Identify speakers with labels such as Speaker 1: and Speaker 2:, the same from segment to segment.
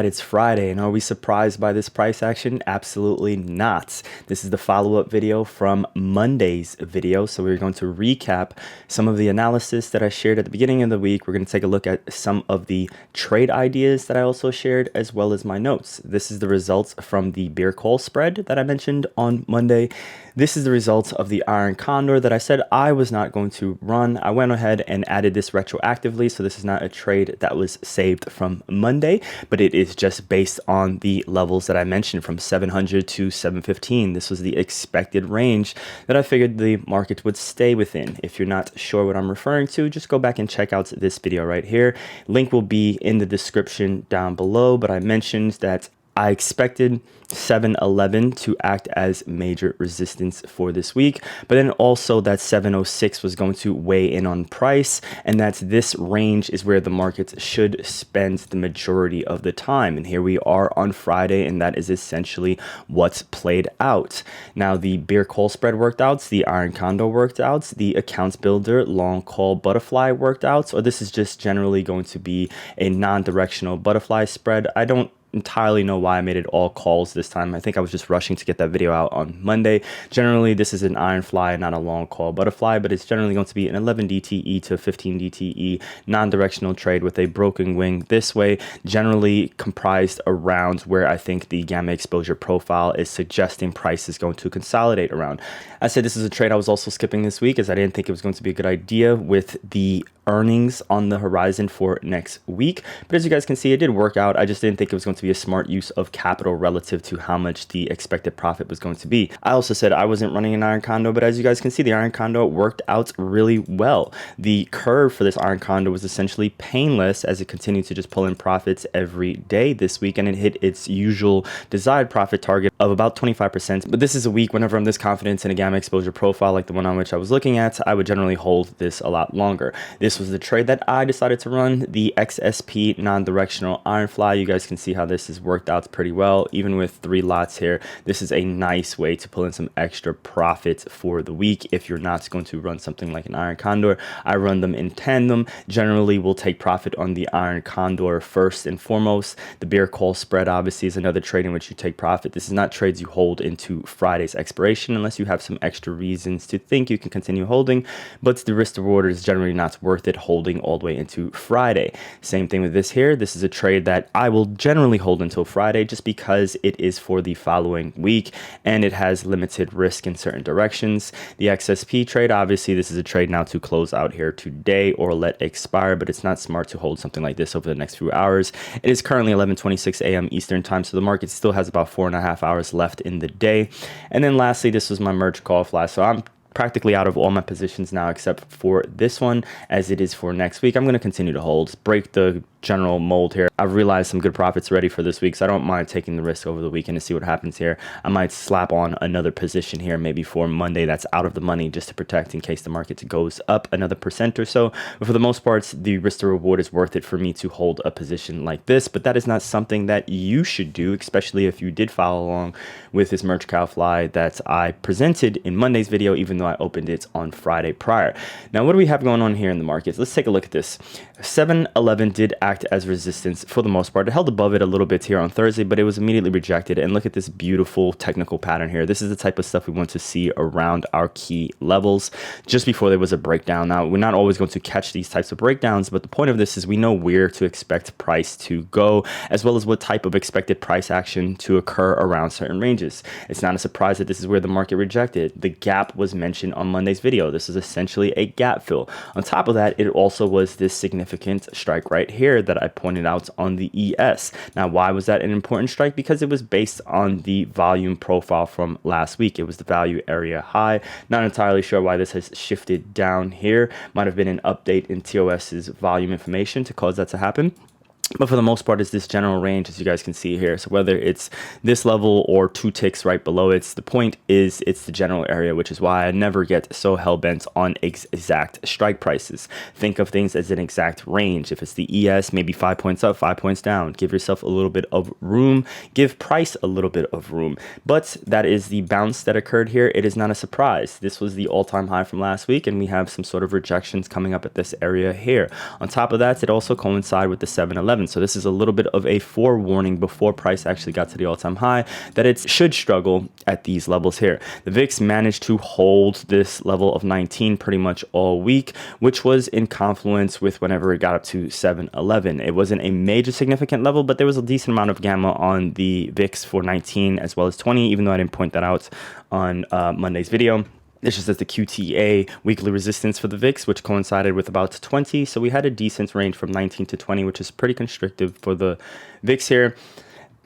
Speaker 1: right, it's Friday, and are we surprised by this price action? Absolutely not. This is the follow-up video from Monday's video, so we're going to recap some of the analysis that I shared at the beginning of the week. We're going to take a look at some of the trade ideas that I also shared, as well as my notes. This is the results from the beer call spread that I mentioned on Monday. This is the results of the iron condor that I said I was not going to run. I went ahead and added this retroactively, so this is not a trade that was saved from Monday, but it is just based on the levels that I mentioned from 700 to 715. This was the expected range that I figured the market would stay within. If you're not sure what I'm referring to, just go back and check out this video right here. Link will be in the description down below, but I mentioned that I expected 711 to act as major resistance for this week, but then also that 706 was going to weigh in on price, and that this range is where the markets should spend the majority of the time. And here we are on Friday, and that is essentially what's played out. Now, the beer call spread worked out, the iron condor worked out, the accounts builder long call butterfly worked out, or this is just generally going to be a non-directional butterfly spread. I don't entirely know why I made it all calls this time. I think I was just rushing to get that video out on Monday. Generally, this is an iron fly, not a long call butterfly, but it's generally going to be an 11 DTE to 15 DTE non-directional trade with a broken wing this way, generally comprised around where I think the gamma exposure profile is suggesting price is going to consolidate around. I said this is a trade I was also skipping this week, as I didn't think it was going to be a good idea with the earnings on the horizon for next week. But as you guys can see, it did work out. I just didn't think it was going to be a smart use of capital relative to how much the expected profit was going to be. I also said I wasn't running an iron condor, but as you guys can see, the iron condor worked out really well. The curve for this iron condor was essentially painless as it continued to just pull in profits every day this week, and it hit its usual desired profit target of about 25%. But this is a week whenever I'm this confident in a gamma exposure profile like the one on which I was looking at, I would generally hold this a lot longer. This was the trade that I decided to run, the XSP non-directional iron fly. You guys can see how this has worked out pretty well. Even with 3 lots here, this is a nice way to pull in some extra profit for the week. If you're not going to run something like an iron condor, I run them in tandem. Generally, we'll take profit on the iron condor first and foremost. The beer call spread obviously is another trade in which you take profit. This is not trades you hold into Friday's expiration unless you have some extra reasons to think you can continue holding, but the risk to reward is generally not worth it holding all the way into Friday. Same thing with this here. This is a trade that I will generally hold until Friday just because it is for the following week and it has limited risk in certain directions. The XSP trade, obviously this is a trade now to close out here today or let expire, but it's not smart to hold something like this over the next few hours. It is currently 11:26 a.m. Eastern time, so the market still has about 4.5 hours left in the day. And then lastly, this was my merge call fly, so I'm practically out of all my positions now except for this one, as it is for next week. I'm going to continue to hold, break the general mold here. I've realized some good profits ready for this week, so I don't mind taking the risk over the weekend to see what happens here. I might slap on another position here maybe for Monday that's out of the money just to protect in case the market goes up another % or so. But for the most part, the risk to reward is worth it for me to hold a position like this, but that is not something that you should do, especially if you did follow along with this merge cow fly that I presented in Monday's video, even though I opened it on Friday prior. Now, what do we have going on here in the markets? Let's take a look at this. 711 did act as resistance for the most part. It held above it a little bit here on Thursday, but it was immediately rejected. And look at this beautiful technical pattern here. This is the type of stuff we want to see around our key levels just before there was a breakdown. Now, we're not always going to catch these types of breakdowns, but the point of this is we know where to expect price to go, as well as what type of expected price action to occur around certain ranges. It's not a surprise that this is where the market rejected. The gap was mentioned on Monday's video. This is essentially a gap fill. On top of that, it also was this significant strike right here that I pointed out on the ES. Now, why was that an important strike? Because it was based on the volume profile from last week. It was the value area high. Not entirely sure why this has shifted down here. Might have been an update in TOS's volume information to cause that to happen. But for the most part, it's this general range, as you guys can see here. So whether it's this level or 2 ticks right below it, the point is it's the general area, which is why I never get so hell-bent on exact strike prices. Think of things as an exact range. If it's the ES, maybe 5 points up, 5 points down. Give yourself a little bit of room. Give price a little bit of room. But that is the bounce that occurred here. It is not a surprise. This was the all-time high from last week, and we have some sort of rejections coming up at this area here. On top of that, it also coincided with the 711. 11. So this is a little bit of a forewarning before price actually got to the all-time high that it should struggle at these levels here. The VIX managed to hold this level of 19 pretty much all week, which was in confluence with whenever it got up to 711. It wasn't a major significant level, but there was a decent amount of gamma on the VIX for 19 as well as 20, even though I didn't point that out on Monday's video. This just says the QTA weekly resistance for the VIX, which coincided with about 20. So we had a decent range from 19 to 20, which is pretty constrictive for the VIX here.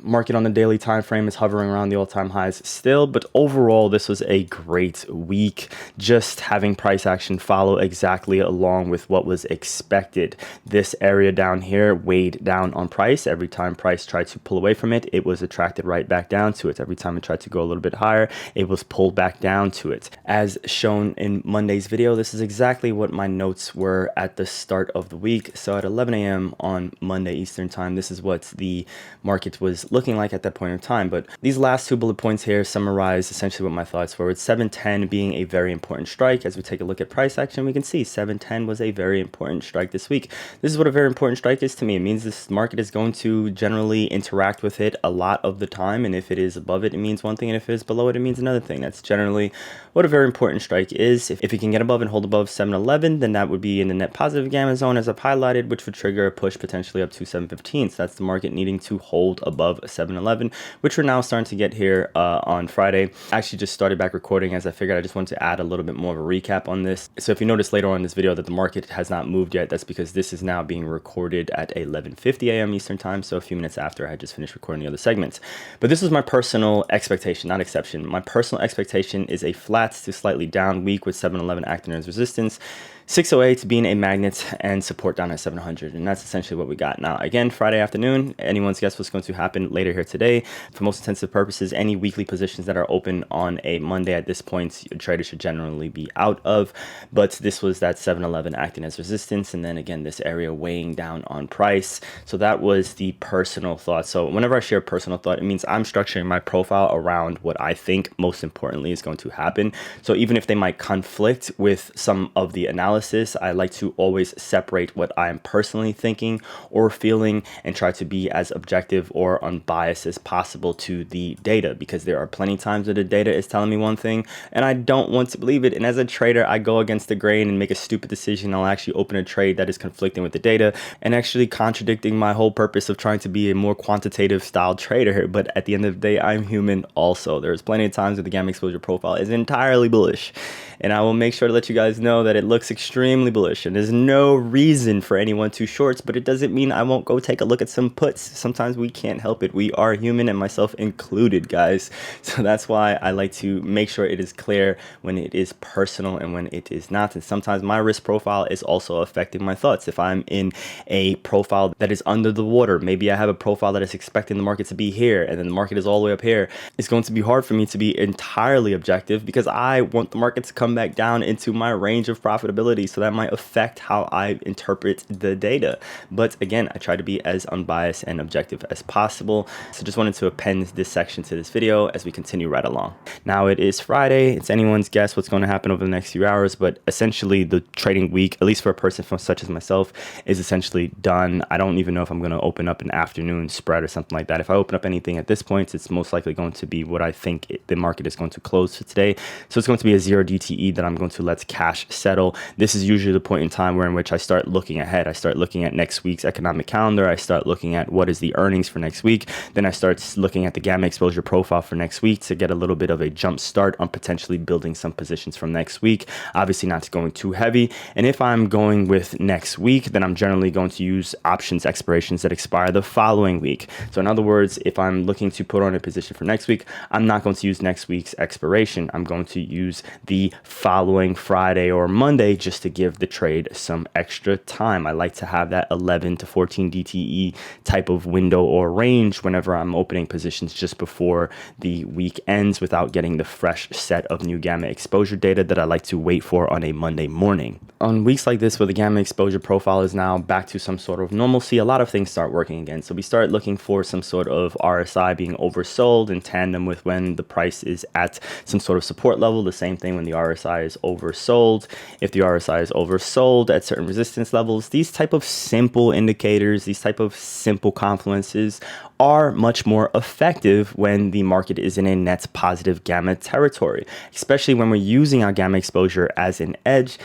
Speaker 1: Market on the daily time frame is hovering around the all-time highs still, but overall this was a great week, just having price action follow exactly along with what was expected. This area down here weighed down on price. Every time price tried to pull away from it, it was attracted right back down to it. Every time it tried to go a little bit higher, it was pulled back down to it. As shown in Monday's video, this is exactly what my notes were at the start of the week. So at 11 a.m. on Monday Eastern time, this is what the market was looking like at that point in time. But these last two bullet points here summarize essentially what my thoughts were, with 710 being a very important strike. As we take a look at price action, we can see 710 was a very important strike this week. This is what a very important strike is to me. It means this market is going to generally interact with it a lot of the time, and if it is above it, it means one thing, and if it is below it, it means another thing. That's generally what a very important strike is. If you can get above and hold above 711, then that would be in the net positive gamma zone as I've highlighted, which would trigger a push potentially up to 715. So that's the market needing to hold above 711, which we're now starting to get here on Friday. I actually just started back recording as I figured I just wanted to add a little bit more of a recap on this. So if you notice later on in this video that the market has not moved yet, that's because this is now being recorded at 11:50 a.m. Eastern time, so a few minutes after I had just finished recording the other segments. But this was my personal expectation, not exception. My personal expectation is a flat to slightly down week with 711 acting as resistance, 608 being a magnet, and support down at 700, and that's essentially what we got. Now again, Friday afternoon, anyone's guess what's going to happen later here today. For most intensive purposes, any weekly positions that are open on a Monday at this point, a trader should generally be out of, but this was that 711 acting as resistance, and then again this area weighing down on price. So that was the personal thought. So whenever I share personal thought, it means I'm structuring my profile around what I think most importantly is going to happen. So even if they might conflict with some of the analysis, I like to always separate what I'm personally thinking or feeling and try to be as objective or unbiased as possible to the data, because there are plenty of times that the data is telling me one thing and I don't want to believe it. And as a trader, I go against the grain and make a stupid decision. I'll actually open a trade that is conflicting with the data and actually contradicting my whole purpose of trying to be a more quantitative style trader. But at the end of the day, I'm human also. There's plenty of times that the gamma exposure profile is entirely bullish, and I will make sure to let you guys know that it looks extremely bullish and there's no reason for anyone to shorts, but it doesn't mean I won't go take a look at some puts. Sometimes we can't help it. We are human, and myself included, guys. So that's why I like to make sure it is clear when it is personal and when it is not. And sometimes my risk profile is also affecting my thoughts. If I'm in a profile that is under the water, maybe I have a profile that is expecting the market to be here and then the market is all the way up here, it's going to be hard for me to be entirely objective because I want the market to come back down into my range of profitability. So that might affect how I interpret the data. But again, I try to be as unbiased and objective as possible. So just wanted to append this section to this video as we continue right along. Now it is Friday. It's anyone's guess what's going to happen over the next few hours, but essentially the trading week, at least for a person such as myself, is essentially done. I don't even know if I'm going to open up an afternoon spread or something like that. If I open up anything at this point, it's most likely going to be what I think the market is going to close for today. So it's going to be a 0 DTE that I'm going to let cash settle. This is usually the point in time where in which I start looking ahead. I start looking at next week's economic calendar. I start looking at what is the earnings for next week. Then I start looking at the gamma exposure profile for next week to get a little bit of a jump start on potentially building some positions from next week. Obviously not going too heavy. And if I'm going with next week, then I'm generally going to use options expirations that expire the following week. So in other words, if I'm looking to put on a position for next week, I'm not going to use next week's expiration. I'm going to use the following Friday or Monday just to give the trade some extra time. I like to have that 11 to 14 DTE type of window or range whenever I'm opening positions just before the week ends without getting the fresh set of new gamma exposure data that I like to wait for on a Monday morning. On weeks like this where the gamma exposure profile is now back to some sort of normalcy, a lot of things start working again. So we start looking for some sort of RSI being oversold in tandem with when the price is at some sort of support level. The same thing when the RSI is oversold. If the RSI RSI is oversold at certain resistance levels. These type of simple indicators, these type of simple confluences are much more effective when the market is in a net positive gamma territory, especially when we're using our gamma exposure as an edge.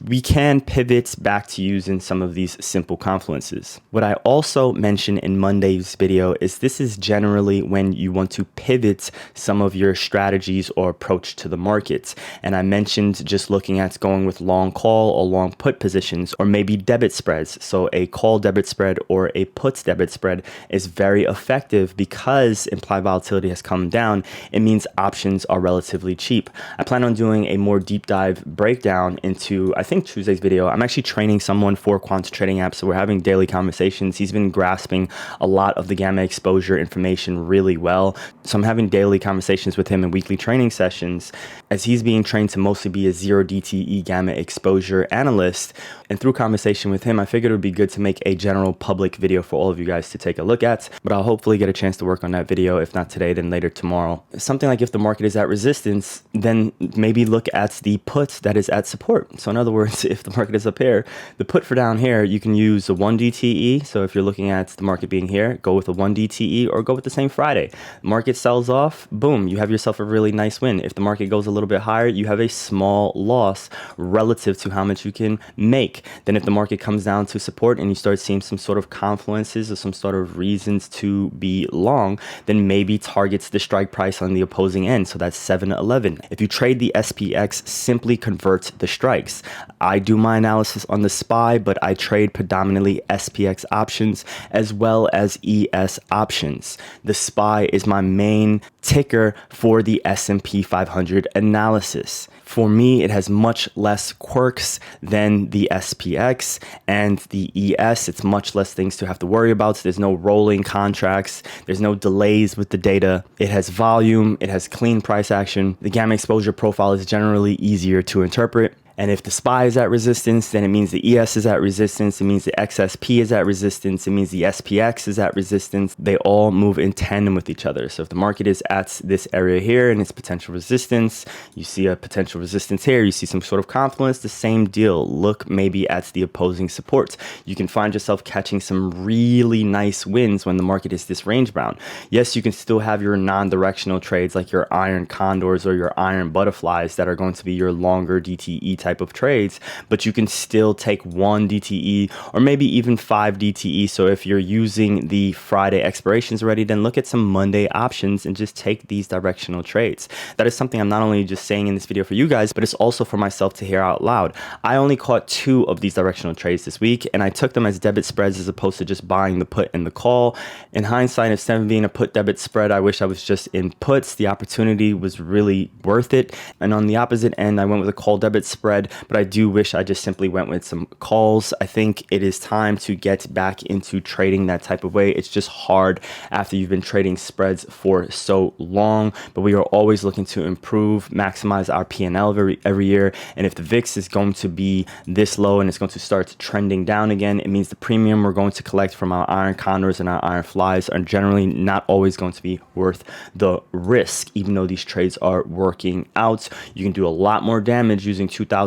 Speaker 1: We can pivot back to using some of these simple confluences. What I also mentioned in Monday's video is this is generally when you want to pivot some of your strategies or approach to the market. And I mentioned just looking at going with long call or long put positions, or maybe debit spreads. So a call debit spread or a put debit spread is very effective because implied volatility has come down. It means options are relatively cheap. I plan on doing a more deep dive breakdown into, I think, Tuesday's video. I'm actually training someone for quant trading apps, so we're having daily conversations. He's been grasping a lot of the gamma exposure information really well. So I'm having daily conversations with him in weekly training sessions as he's being trained to mostly be a 0 DTE gamma exposure analyst. And through conversation with him, I figured it would be good to make a general public video for all of you guys to take a look at, but I'll hopefully get a chance to work on that video. If not today, then later tomorrow. Something like if the market is at resistance, then maybe look at the put that is at support. So in other words, if the market is up here, the put for down here, you can use a 1 DTE. So if you're looking at the market being here, go with a 1 DTE or go with the same Friday. Market sells off, boom, you have yourself a really nice win. If the market goes a little bit higher, you have a small loss relative to how much you can make. Then if the market comes down to support and you start seeing some sort of confluences or some sort of reasons to be long, then maybe targets the strike price on the opposing end. So that's 711. If you trade the SPX, simply convert the strikes. I do my analysis on the SPY, but I trade predominantly SPX options as well as ES options. The SPY is my main ticker for the S&P 500 analysis. For me, it has much less quirks than the SPX and the ES. It's much less things to have to worry about. So there's no rolling contracts. There's no delays with the data. It has volume. It has clean price action. The gamma exposure profile is generally easier to interpret. And if the SPY is at resistance, then it means the ES is at resistance. It means the XSP is at resistance. It means the SPX is at resistance. They all move in tandem with each other. So if the market is at this area here and its potential resistance, you see a potential resistance here, you see some sort of confluence, the same deal. Look maybe at the opposing support. You can find yourself catching some really nice wins when the market is this range bound. Yes, you can still have your non-directional trades like your iron condors or your iron butterflies that are going to be your longer DTE type of trades, but you can still take 1 DTE or maybe even 5 DTE. So if you're using the Friday expirations already, then look at some Monday options and just take these directional trades. That is something I'm not only just saying in this video for you guys, but it's also for myself to hear out loud. I only caught 2 of these directional trades this week, and I took them as debit spreads as opposed to just buying the put and the call. In hindsight, instead of being a put debit spread, I wish I was just in puts. The opportunity was really worth it. And on the opposite end, I went with a call debit spread, but I do wish I just simply went with some calls. I think it is time to get back into trading that type of way. It's just hard after you've been trading spreads for so long, but we are always looking to improve, maximize our P&L every year. And if the VIX is going to be this low and it's going to start trending down again, it means the premium we're going to collect from our iron condors and our iron flies are generally not always going to be worth the risk. Even though these trades are working out, you can do a lot more damage using $2,000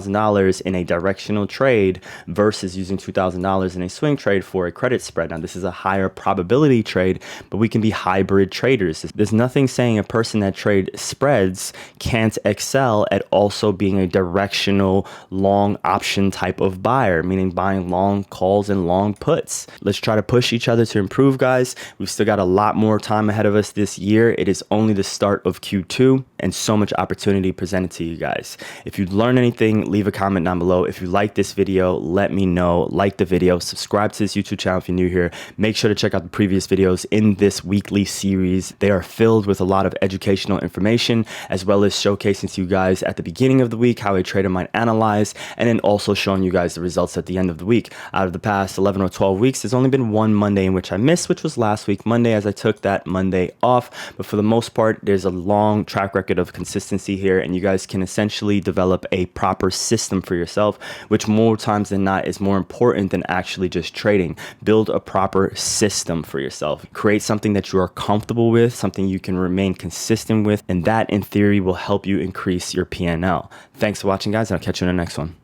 Speaker 1: in a directional trade versus using $2,000 in a swing trade for a credit spread. Now, this is a higher probability trade, but we can be hybrid traders. There's nothing saying a person that trades spreads can't excel at also being a directional long option type of buyer, meaning buying long calls and long puts. Let's try to push each other to improve, guys. We've still got a lot more time ahead of us this year. It is only the start of Q2 and so much opportunity presented to you guys. If you learned anything, leave a comment down below. If you like this video, let me know. Like the video, subscribe to this YouTube channel if you're new here. Make sure to check out the previous videos in this weekly series. They are filled with a lot of educational information, as well as showcasing to you guys at the beginning of the week how a trader might analyze, and then also showing you guys the results at the end of the week. Out of the past 11 or 12 weeks, there's only been one Monday in which I missed, which was last week Monday, as I took that Monday off. But for the most part, there's a long track record of consistency here, and you guys can essentially develop a proper system for yourself, which more times than not is more important than actually just trading. Build a proper system for yourself. Create something that you are comfortable with, something you can remain consistent with, and that in theory will help you increase your P&L. Thanks for watching, guys, and I'll catch you in the next one.